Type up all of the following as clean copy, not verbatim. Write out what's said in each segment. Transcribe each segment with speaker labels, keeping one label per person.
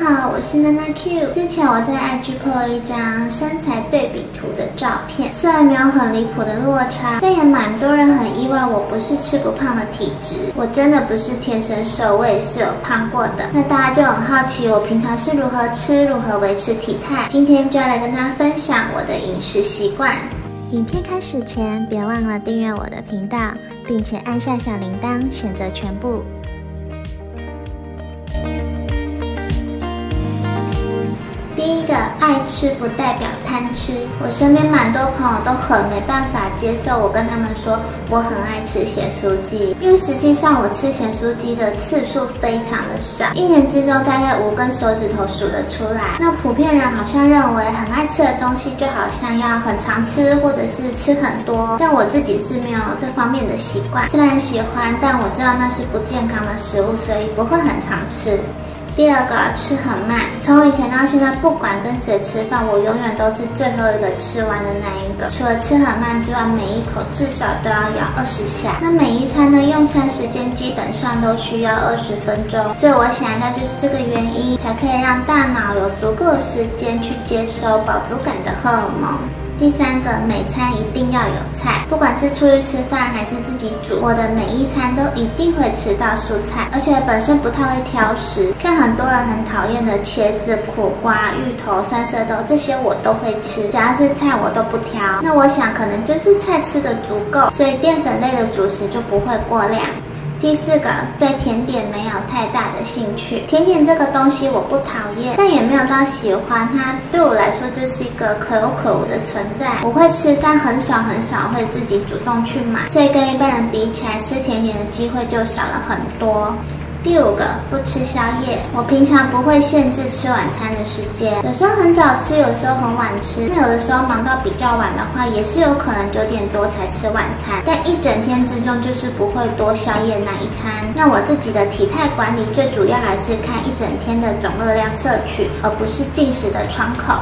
Speaker 1: 好，我是娜娜 Q。之前我在 IG po 了一张身材对比图的照片，虽然没有很离谱的落差，但也蛮多人很意外我不是吃不胖的体质。我真的不是天生瘦，我也是有胖过的。那大家就很好奇我平常是如何吃，如何维持体态。今天就要来跟大家分享我的饮食习惯。影片开始前，别忘了订阅我的频道，并且按下小铃铛，选择全部。第一个，爱吃不代表贪吃。我身边蛮多朋友都很没办法接受我跟他们说我很爱吃咸酥鸡，因为实际上我吃咸酥鸡的次数非常的少，一年之中大概5根手指头数得出来。那普遍人好像认为很爱吃的东西就好像要很常吃，或者是吃很多，但我自己是没有这方面的习惯。虽然喜欢，但我知道那是不健康的食物，所以不会很常吃。第二个，吃很慢。从以前到现在，不管跟谁吃饭，我永远都是最后一个吃完的那一个。除了吃很慢之外，每一口至少都要咬20下。那每一餐的用餐时间基本上都需要20分钟，所以我想应该就是这个原因，才可以让大脑有足够的时间去接收饱足感的荷尔蒙。第三个，每餐一定要有菜，不管是出去吃饭还是自己煮，我的每一餐都一定会吃到蔬菜，而且本身不太会挑食，像很多人很讨厌的茄子、苦瓜、芋头、三色豆，这些我都会吃，只要是菜我都不挑。那我想可能就是菜吃的足够，所以淀粉类的主食就不会过量。第四个，对甜点没有太大的兴趣。甜点这个东西我不讨厌，但也没有到喜欢它，对我来说就是一个可有可无的存在。我会吃，但很少会自己主动去买，所以跟一般人比起来，吃甜点的机会就少了很多。第五个，不吃宵夜。我平常不会限制吃晚餐的时间，有时候很早吃，有时候很晚吃。那有的时候忙到比较晚的话，也是有可能9点多才吃晚餐。但一整天之中就是不会多宵夜那一餐。那我自己的体态管理最主要还是看一整天的总热量摄取，而不是进食的窗口。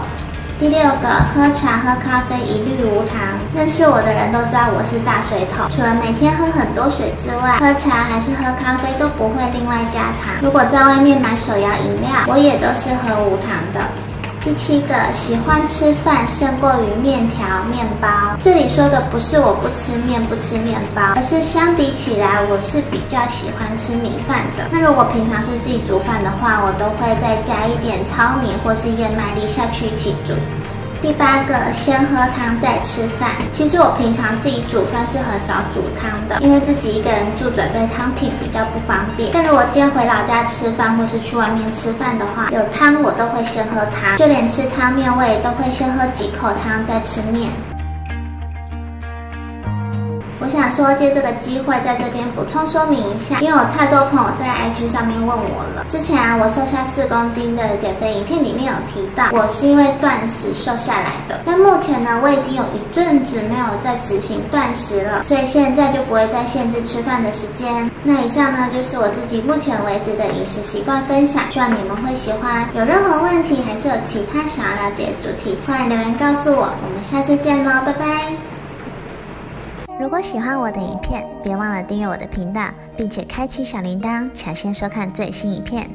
Speaker 1: 第六个，喝茶喝咖啡一律无糖。认识我的人都知道我是大水桶，除了每天喝很多水之外，喝茶还是喝咖啡都不会另外加糖。如果在外面买手摇饮料，我也都是喝无糖的。第七个，喜欢吃饭胜过于面条、面包。这里说的不是我不吃面不吃面包，而是相比起来，我是比较喜欢吃米饭的。那如果平常是自己煮饭的话，我都会再加一点糙米或是燕麦粒下去一起煮。第八个，先喝汤再吃饭。其实我平常自己煮饭是很少煮汤的，因为自己一个人住准备汤品比较不方便。但如果今天回老家吃饭或是去外面吃饭的话，有汤我都会先喝汤，就连吃汤面我也都会先喝几口汤再吃面。我想说借这个机会在这边补充说明一下，因为有太多朋友在 IG 上面问我了。之前我瘦下4公斤的减肥影片里面有提到，我是因为断食瘦下来的。但目前呢，我已经有一阵子没有在执行断食了，所以现在就不会再限制吃饭的时间。那以上呢，就是我自己目前为止的饮食习惯分享，希望你们会喜欢。有任何问题还是有其他想要了解的主题，欢迎留言告诉我。我们下次见咯，拜拜。如果喜欢我的影片，别忘了订阅我的频道，并且开启小铃铛，抢先收看最新影片。